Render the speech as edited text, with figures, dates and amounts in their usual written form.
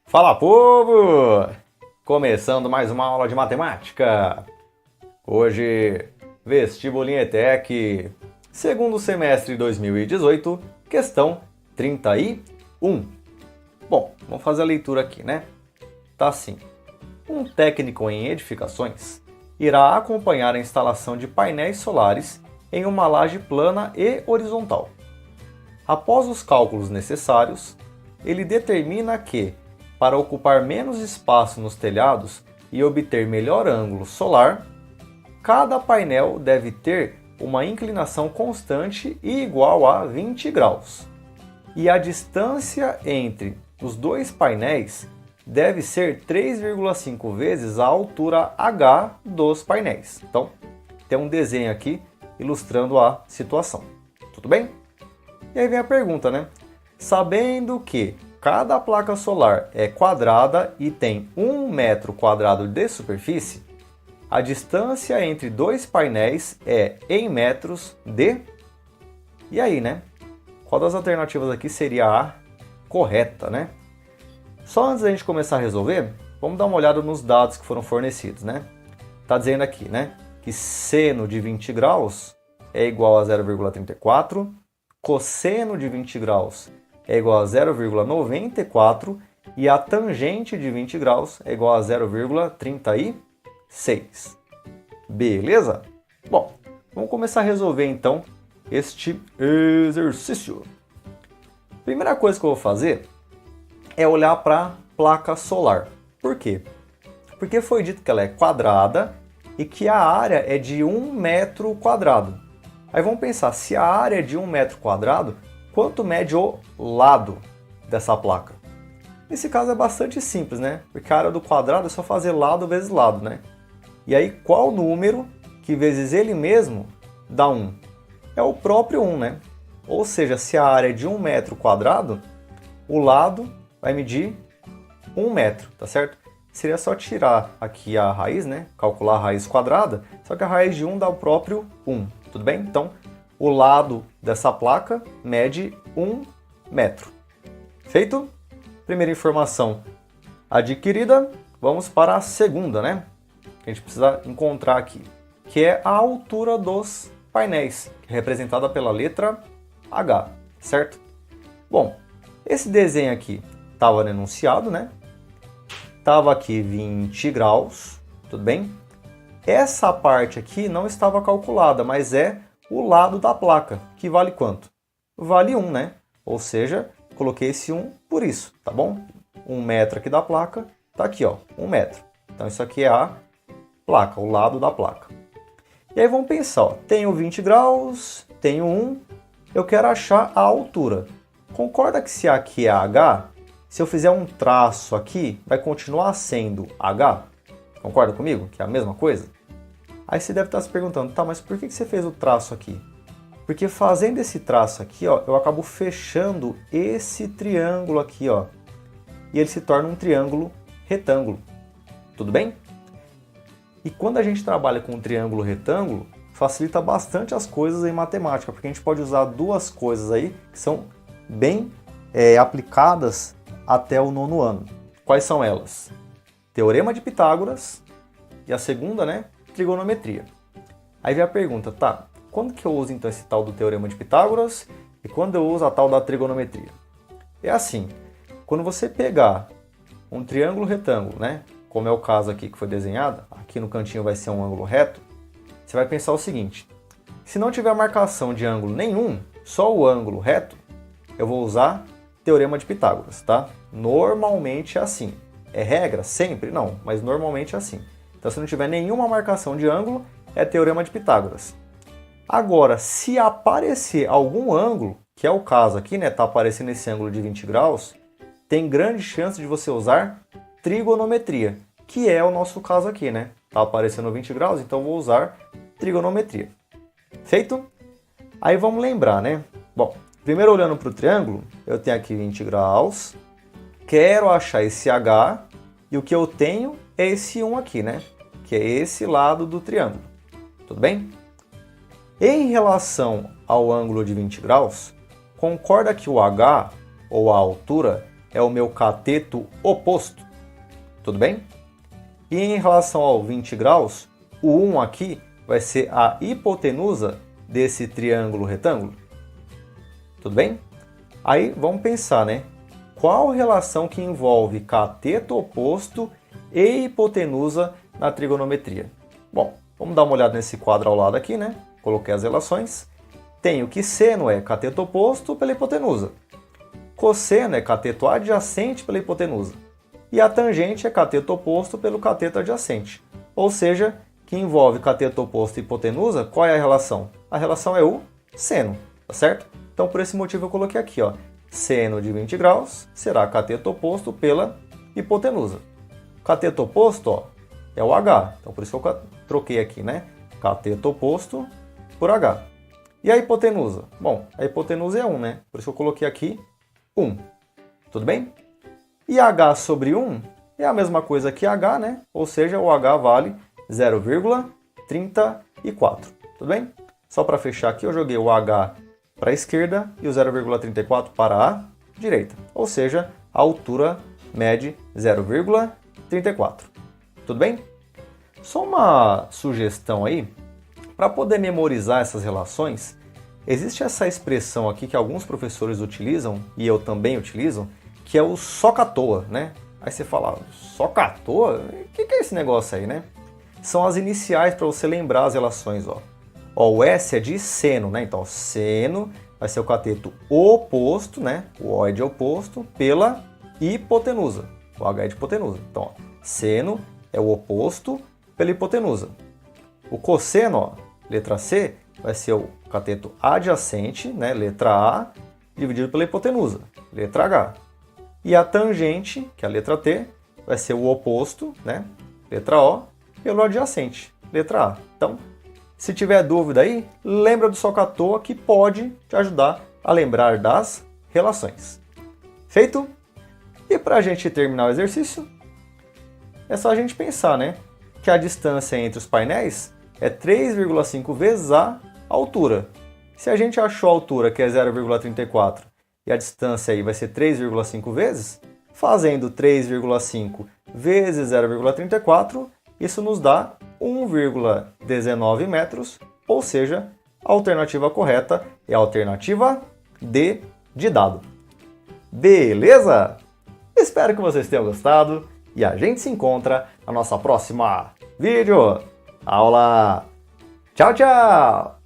Fala, povo! Começando mais uma aula de matemática. Hoje, Vestibulinha ETEC, segundo semestre de 2018, questão 31. Bom, vamos fazer a leitura aqui, né? Tá assim. Um técnico em edificações irá acompanhar a instalação de painéis solares em uma laje plana e horizontal. Após os cálculos necessários, ele determina que, para ocupar menos espaço nos telhados e obter melhor ângulo solar, cada painel deve ter uma inclinação constante e igual a 20 graus. E a distância entre os dois painéis deve ser 3,5 vezes a altura H dos painéis. Então, tem um desenho aqui ilustrando a situação. Tudo bem? E aí vem a pergunta, né? Sabendo que cada placa solar é quadrada e tem 1 metro quadrado de superfície, a distância entre dois painéis é em metros de... E aí, né? Qual das alternativas aqui seria a correta, né? Só antes da gente começar a resolver, vamos dar uma olhada nos dados que foram fornecidos, né? Tá dizendo aqui, né? Que seno de 20 graus é igual a 0,34, cosseno de 20 graus é igual a 0,94 e a tangente de 20 graus é igual a 0,36. Beleza? Bom, vamos começar a resolver então este exercício. Primeira coisa que eu vou fazer é olhar para a placa solar. Por quê? Porque foi dito que ela é quadrada e que a área é de 1 metro quadrado. Aí vamos pensar, se a área é de 1 metro quadrado, quanto mede o lado dessa placa? Nesse caso é bastante simples, né? Porque a área do quadrado é só fazer lado vezes lado, né? E aí qual número que vezes ele mesmo dá 1? É o próprio 1, né? Ou seja, se a área é de 1 metro quadrado, o lado vai medir 1 metro, tá certo? Seria só tirar aqui a raiz, né? Calcular a raiz quadrada, só que a raiz de 1 dá o próprio 1, tudo bem? Então, o lado dessa placa mede 1 metro. Feito? Primeira informação adquirida, vamos para a segunda, né? Que a gente precisa encontrar aqui, que é a altura dos painéis, que é representada pela letra H, certo? Bom, esse desenho aqui estava no enunciado, né? Estava aqui 20 graus, tudo bem? Essa parte aqui não estava calculada, mas é o lado da placa, que vale quanto? Vale 1, né? Ou seja, coloquei esse 1 por isso, tá bom? 1 metro aqui da placa, tá aqui, ó, 1 metro. Então isso aqui é a placa, o lado da placa. E aí vamos pensar, ó, tenho 20 graus, tenho 1, eu quero achar a altura. Concorda que se aqui é H, se eu fizer um traço aqui, vai continuar sendo H? Concorda comigo que é a mesma coisa? Aí você deve estar se perguntando, tá, mas por que você fez o traço aqui? Porque fazendo esse traço aqui, ó, eu acabo fechando esse triângulo aqui, ó, e ele se torna um triângulo retângulo. Tudo bem? E quando a gente trabalha com um triângulo retângulo, facilita bastante as coisas em matemática, porque a gente pode usar duas coisas aí que são bem aplicadas até o 9º ano. Quais são elas? Teorema de Pitágoras e a segunda, né, trigonometria. Aí vem a pergunta, tá, quando que eu uso então esse tal do Teorema de Pitágoras e quando eu uso a tal da trigonometria? É assim, quando você pegar um triângulo retângulo, né, como é o caso aqui que foi desenhado, aqui no cantinho vai ser um ângulo reto, você vai pensar o seguinte, se não tiver marcação de ângulo nenhum, só o ângulo reto, eu vou usar Teorema de Pitágoras, tá? Normalmente é assim. É regra? Sempre? Não, mas normalmente é assim. Então, se não tiver nenhuma marcação de ângulo, é Teorema de Pitágoras. Agora, se aparecer algum ângulo, que é o caso aqui, né? Tá aparecendo esse ângulo de 20 graus, tem grande chance de você usar trigonometria, que é o nosso caso aqui, né? Tá aparecendo 20 graus, então vou usar trigonometria. Feito? Aí vamos lembrar, né? Bom, primeiro olhando para o triângulo, eu tenho aqui 20 graus, quero achar esse H, e o que eu tenho é esse 1 aqui, né? Que é esse lado do triângulo. Tudo bem? Em relação ao ângulo de 20 graus, concorda que o H, ou a altura, é o meu cateto oposto. Tudo bem? E em relação ao 20 graus, o 1 aqui vai ser a hipotenusa desse triângulo retângulo. Tudo bem? Aí vamos pensar, né? Qual relação que envolve cateto oposto e hipotenusa na trigonometria? Bom, vamos dar uma olhada nesse quadro ao lado aqui, né? Coloquei as relações. Tenho que seno é cateto oposto pela hipotenusa. Cosseno é cateto adjacente pela hipotenusa. E a tangente é cateto oposto pelo cateto adjacente. Ou seja, que envolve cateto oposto e hipotenusa, qual é a relação? A relação é o seno, tá certo? Então, por esse motivo, eu coloquei aqui, ó, seno de 20 graus será cateto oposto pela hipotenusa. Cateto oposto, ó, é o H, então por isso eu troquei aqui, né? Cateto oposto por H. E a hipotenusa? Bom, a hipotenusa é 1, né? Por isso eu coloquei aqui 1. Tudo bem? E H sobre 1 é a mesma coisa que H, né? Ou seja, o H vale 0,34. Tudo bem? Só para fechar aqui, eu joguei o H para a esquerda e o 0,34 para a direita. Ou seja, a altura mede 0,34. Tudo bem? Só uma sugestão aí, para poder memorizar essas relações, existe essa expressão aqui que alguns professores utilizam, e eu também utilizo, que é o soca à toa, né? Aí você fala, soca à toa? O que é esse negócio aí, né? São as iniciais para você lembrar as relações, ó. Ó, o S é de seno, né? Então, seno vai ser o cateto oposto, né? O O é de oposto, pela hipotenusa. O H é de hipotenusa. Então, ó, seno é o oposto pela hipotenusa. O cosseno, ó, letra C, vai ser o cateto adjacente, né? Letra A, dividido pela hipotenusa, letra H. E a tangente, que é a letra T, vai ser o oposto, né? Letra O, pelo adjacente, letra A. Então, se tiver dúvida aí, lembra do soca à toa que pode te ajudar a lembrar das relações. Feito? E para a gente terminar o exercício, é só a gente pensar, né? Que a distância entre os painéis é 3,5 vezes a altura. Se a gente achou a altura, que é 0,34, e a distância aí vai ser 3,5 vezes, fazendo 3,5 vezes 0,34, isso nos dá 1,19 metros, ou seja, a alternativa correta é a alternativa D de dado. Beleza? Espero que vocês tenham gostado e a gente se encontra na nossa próxima vídeo aula. Tchau, tchau!